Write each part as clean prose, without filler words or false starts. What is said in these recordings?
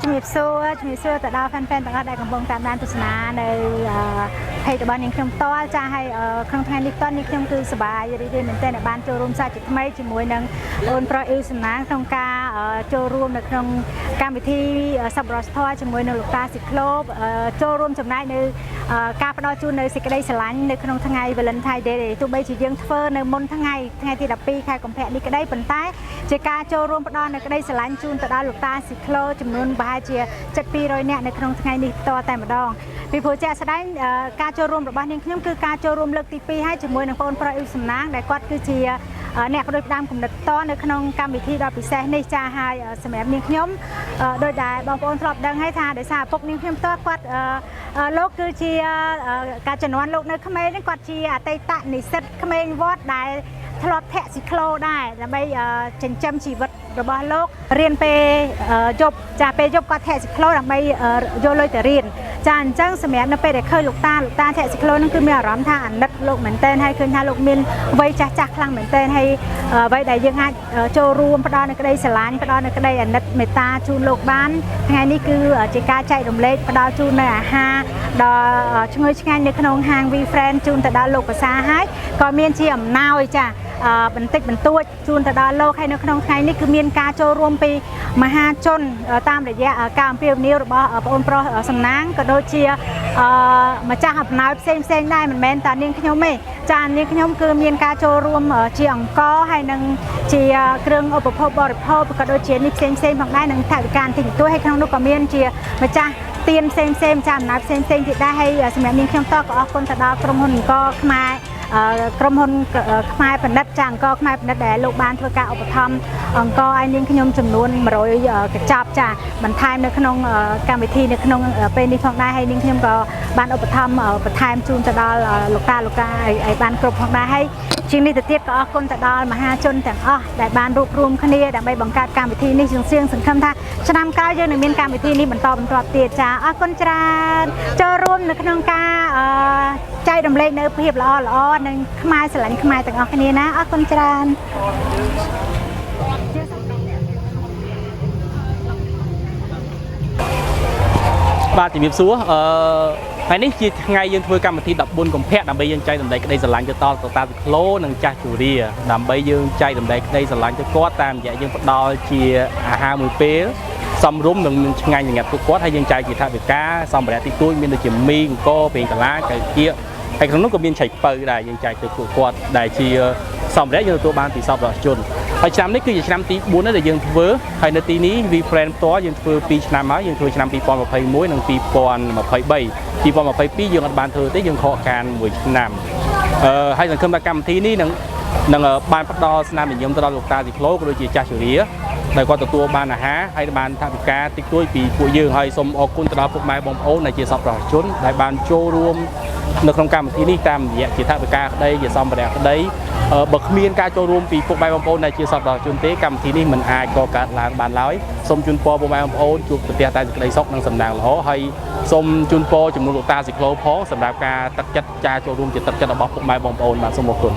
ជំរាបសួរទៅដល់ fan ទាំងអស់ដែលកំពុងតាមដានទស្សនានៅ page របស់នាងខ្ញុំផ្ទាល់ចាស់ហើយក្នុងថ្ងៃនេះផ្ទាល់នាងខ្ញុំគឺសប្បាយរីករាយមែនទែនដែលបានចូលរួមសាជាថ្មីជាមួយនឹងអូនប្រុសអ៊ីវសំណាងក្នុងការចូលរួមនៅក្នុងកម្មវិធីសប្បុរសធម៌ជាមួយនឹងលោកតាស៊ីក្លូបចូលរួមចំណែកនៅការផ្ដល់ជូននៅសេចក្តីស្រឡាញ់នៅក្នុងថ្ងៃ Valentine Day ទោះបីជាយើងធ្វើនៅមុនថ្ងៃទី 12 ខែកុម្ភៈនេះក្តីប៉ុន្តែជាការចូលរួមផ្ដល់នៅក្តីស្រឡាញ់ជូនទៅដល់លោកតាស៊ីក្លូចំនួនប្រហែលជា700នាក់នៅក្នុងថ្ងៃនេះផ្ទាល់តែម្ដងពីព្រោះជាក់ស្ដែងការចូលរួមរបស់នាងខ្ញុំគឺការចូលរួមលើកទី2ហើយជាមួយនឹងបងប្រុសអ៊ីវសំណាងដែលគាត់គឺជាអ្នកផ្ដួចផ្ដើមគំនិតតនៅក្នុងកម្មវិធីដ៏ពិសេសនេះចាហើយសម្រាប់នាងខ្ញុំដោយដែលបងប្អូនធ្លាប់ដឹងហើយថាដោយសារឪពុកនាងខ្ញុំផ្ទាល់គាត់លោកគឺជាការជំនាន់លោកនៅក្មេងគាត់ជាអតីតនិស្សិតក្មេងវត្តដែលធ្លាប់ធាក់ស៊ីក្លូដែរដើម្បីចិញ្ចឹមជីវិតរបស់លោករៀនពេលយប់ចាពេលយប់គាត់ធាក់ស៊ីក្លូដើម្បីយកលុយទៅរៀនចាអញ្ចឹងសម្រាប់នៅពេលដែលឃើញលោកតាធាក់ស៊ីក្លូហ្នឹងគឺមានអារម្មណ៍ថាអាណិតលោកមែនទែនហើយឃើញថាលោកមានវ័យចាស់ខ្លាំងមែនទែនហើយអ្វីដែលយើងអាចចូលរួមផ្ដល់នៅក្តីស្រឡាញ់ផ្ដល់នៅក្តីអាណិតមេត្តាជូនលោកបានថ្ងៃនេះគឺជាការចែករំលែកផ្ដល់ជូននៅអាហារដ៏ឈ្ងុយឆ្ងាញ់នៅក្នុងហាង We Friend ជូនទៅដល់លោកភាសាហើយក៏មានជាអំណោយចាបន្តិចបន្តួចជូនទៅដល់លោកហើយនៅក្នុងថ្ងៃនេះគឺមានការចូលរួមពីមហាជនតាមរយៈការអំពាវនាវរបស់បងប្រុសសំណាងក៏ដូចជាម្ចាស់អំណោយផ្សេងដែរមិនមែនតែនាងខ្ញុំទេចានាងខ្ញុំគឺមានការចូលរួមជាអង្គហើយនឹងជាគ្រឿងឧបភោគបរិភោគក៏ដូចជានេះផ្សេងផងដែរនឹងថវិកាតិចតួចហើយក្នុងនោះក៏មានជាម្ចាស់ទៀនផ្សេងម្ចាស់អំណោយផ្សេងទៀតដែរហើយសម្រាប់នាងខ្ញុំតក៏អរគុណទៅដល់ក្រុមហ៊ុនអង្គខ្មែរក្រុមហ៊ុនខ្មែរបណ្ឌិតចាអង្គខ្មែរបណ្ឌិតដែលលោកបានធ្វើការឧបត្ថម្ភអង្គឲ្យនាងខ្ញុំចំនួន100កញ្ចប់ចាបន្ថែមនៅក្នុងកម្មវិធីនៅក្នុងពេលនេះផងដែរហើយនាងខ្ញុំក៏បានឧបត្ថម្ភបន្ថែមជូនទៅដល់លោកតាឲ្យបានគ្រប់ផងដែរហើយជាងនេះទៅទៀតក៏អរគុណទៅដល់មហាជនទាំងអស់ដែលបានរួបរวมគ្នាដើម្បីបង្កើតកម្មវិធីនេះសង្ឃឹមថាឆ្នាំក្រោយយើងនឹងមានកម្មវិធីនេះបន្តទៀតចាអរគុណច្រើនចូលរួមនៅក្នុងការចែករំលែកនៅភាពល្អនិងខ្មែរស្រឡាញ់ខ្មែរទាំងអស់គ្នាណាអរគុណច្រើនបាទជំរាបសួរថ្ងៃនេះជាថ្ងៃយើងធ្វើកម្មវិធី14កុម្ភៈដើម្បីយើងចែករំលែកក្តីស្រឡាញ់ទៅដល់តាស៊ីក្លូនិងចាស់ជូរាដើម្បីយើងចែករំលែកក្តីស្រឡាញ់ទៅគាត់តាមរយៈយើងផ្ដល់ជាអាហារមួយពេលសំរុំនិងមានឆ្ងាញ់សម្រាប់ពួកគាត់ហើយយើងចែកជាថវិកាសម្ភារៈទីទួយមានដូចជាមីអង្គពេងកាឡាកៅគៀកហើយក្នុងនោះក៏មានឆៃពៅដែរយើងចែកទៅពួកគាត់ដែលជាសម្ភារៈយើងទទួលបានពីសប្បុរសជនហើយឆ្នាំនេះគឺជាឆ្នាំទី4ដែលយើងធ្វើហើយនៅទីនេះ We Friend ផ្ទាល់យើងធ្វើ2ឆ្នាំហើយយើងធ្វើឆ្នាំ2021និង2023យើងអត់បានធ្វើទេយើងខកខាន1ឆ្នាំហើយសង្ឃឹមថាកម្មវិធីនេះនឹងបានផ្ដល់ស្នាមញញឹមទៅដល់លោកតាស៊ីក្លូក៏ដូចជាចាស់ជរាដែលគាត់ទទួលបានអាហារហើយបានថវិកាតិចតួចពីពួកយើងហើយសូមអរគុណទៅដល់ពុកម៉ែបងប្អូនដែលជាសប្បុរសជនដែលបានចូលរួមនៅក្នុងកម្មវិធីនេះតាមរយៈជាថវិកាក្តីជាសម្ភារៈក្តីបើគ្មានការចូលរួមពីពុកម៉ែបងប្អូនដែលជាសប្បុរសជនទេកម្មវិធីនេះមិនអាចកកើតឡើងបានឡើយសូមជូនពរពុកម៉ែបងប្អូនជួបប្រទះតែសេចក្តីសុខនិងសំណាងល្អហើយសូមជូនពរចំនួនលោកតាស៊ីក្លូផងសម្រាប់ការទឹកចិត្តការចូលរួមជាទឹកចិត្តរបស់ពុកម៉ែបងប្អូនបាទសូមអរគុណ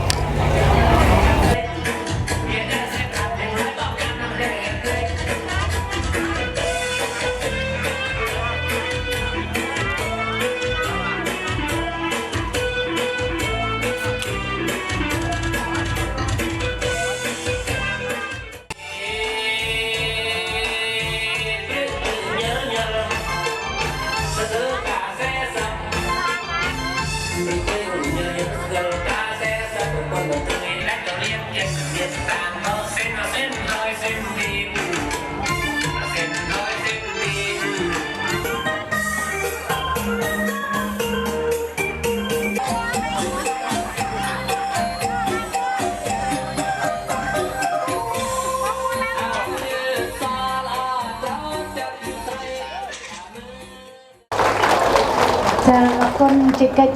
ជាកិច្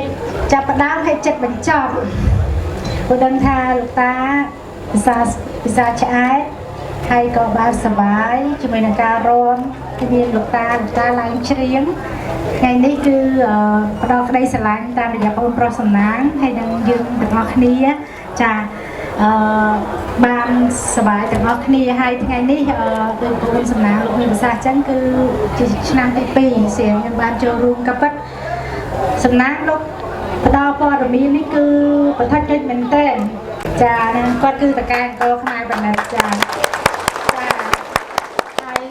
ចចាប់ផ្ដើមឲ្យចិត្តបញ្ចប់ព្រោះដឹងថាលោកតាភាសាឆ្អែតហើយក៏បានសប្បាយជាមួយនឹងការរាំមានលោកតាឡើងច្រៀងថ្ងៃនេះគឺផ្ដល់ក្តីស្រឡាញ់តាមរយៈបងប្រុសសំណាងហើយនឹងយើងទាំងអស់គ្នាចា បានសบายទាំងអស់គ្នាហើយថ្ងៃនេះដោយព្រមសំណាងលោកមានប្រសាសន៍ចឹងគឺជាឆ្នាំទី2ស្រៀងខ្ញុំបានចូលរួមក៏ពិតសំណាងលោកផ្ដល់ព័ត៌មាននេះគឺប្រថុចដូចមែនទែនចាគាត់គឺតកែអង្គរខ្មែរបណ្ឌិតចាហើយ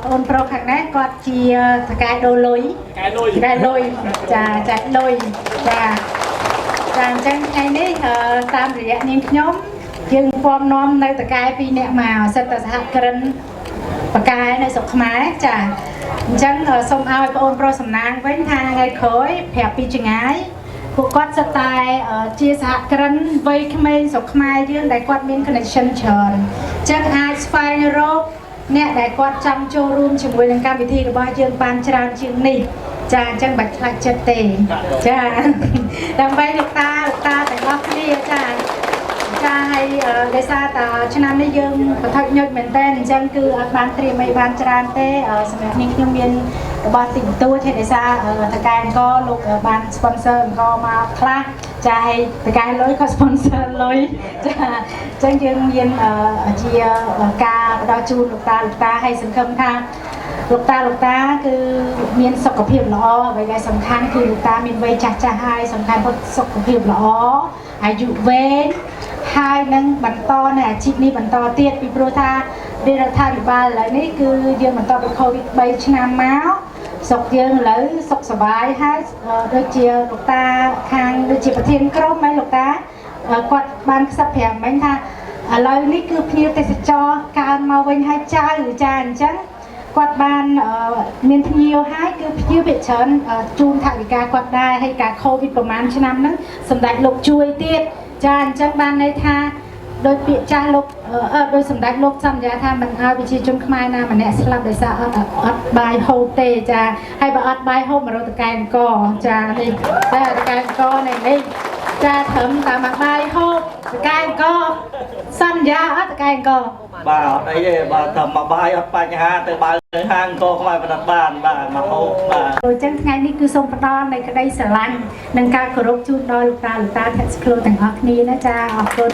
អូនប្រុសខាងនេះគាត់ជាតកែដូរលុយតកែលុយចាចាច់លុយចាអញ្ចឹងថ្ងៃនេះតាមរយៈនាងខ្ញុំយើងពំនាំនៅតកែ2នាក់មកសិតតសហគ្រិនបកែនៅស្រុកខ្មែរចាអញ្ចឹងសូមឲ្យបងប្រុសសំណាងវិញថាថ្ងៃក្រោយប្រាប់ពីចម្ងាយពួកគាត់សិតតែជាសហគ្រិនវ័យក្មេងស្រុកខ្មែរយើងដែលគាត់មាន connection ច្រើនអញ្ចឹងអាចស្វែងរកអ្នកដែលគាត់ចង់ចូលរួមជាមួយនឹងកម្មវិធីរបស់យើងបានច្រើនជាងនេះចាអញ្ចឹងបាច់ខ្លាចចិត្តទេចាដើម្បីលោកតាទាំងអស់គ្នាចាហើយដោយសារតែឆ្នាំនេះយើងបន្ថយញុចមែនតើអញ្ចឹងគឺអត់បានត្រៀមអីបានច្រើនទេសម្រាប់នេះខ្ញុំមានរបស់តិចតួចហើយដោយសារតកែអង្គលោកបាន sponsor អង្គមកខ្លះចាហើយតកែលុយក៏ sponsor លុយចាអញ្ចឹងយើងមានជាការផ្ដល់ជូនលោកតាហើយសង្ឃឹមថាលោកតាគឺមានសុខភាពល្អអ្វីដែលសំខាន់គឺលោកតាមានវ័យចាស់ហើយសំខាន់គឺសុខភាពល្អអាយុវែងហើយនឹងបន្តនៅអាជីពនេះបន្តទៀតពីព្រោះថារដ្ឋាភិបាលឥឡូវនេះគឺយើងបន្តពី COVID 3ឆ្នាំមកស្រុកយើងឥឡូវសុខសប្បាយហើយដូចជាលោកតាខាងដូចជាប្រធានក្រុមហើយលោកតាគាត់បានខ្សឹបប្រាប់មិញថាឥឡូវនេះគឺភ្ញៀវទេសចរកើនមកវិញហើយចាអញ្ចឹងគាត់បានមានភ្ញៀវហើយគឺភ្ញៀវភាគច្រើនជូនថវិកាគាត់ដែរហើយការ COVID ប្រហែលឆ្នាំហ្នឹងសម្ដេចលោកជួយទៀតចាអញ្ចឹងបានន័យថាដោយពាក្យចាស់លោកដោយសម្ដេចលោកសន្យាថាមិនឲ្យប្រជាជនខ្មែរណាម្នាក់ស្លាប់ដោយសារអត់បាយហូបទេចាហើយបើអត់បាយហូបមករកតកែអង្គចានេះតែតកែអង្គនេះចាត្រឹមតែមកបាយហូបតកែអង្គសន្យាអត់តកែអង្គបាទអត់អីទេបាទតែមកបាយអត់បញ្ហាទៅបើទៅហាងអង្គខ្មែរបណ្ឌិតបានបាទមកហូបបាទអញ្ចឹងថ្ងៃនេះគឺសូមផ្ដល់នៃក្តីស្រឡាញ់និងការគោរពជូនដល់លោកតា Tax Club ទាំងអស់គ្នាណាចាអរគុណ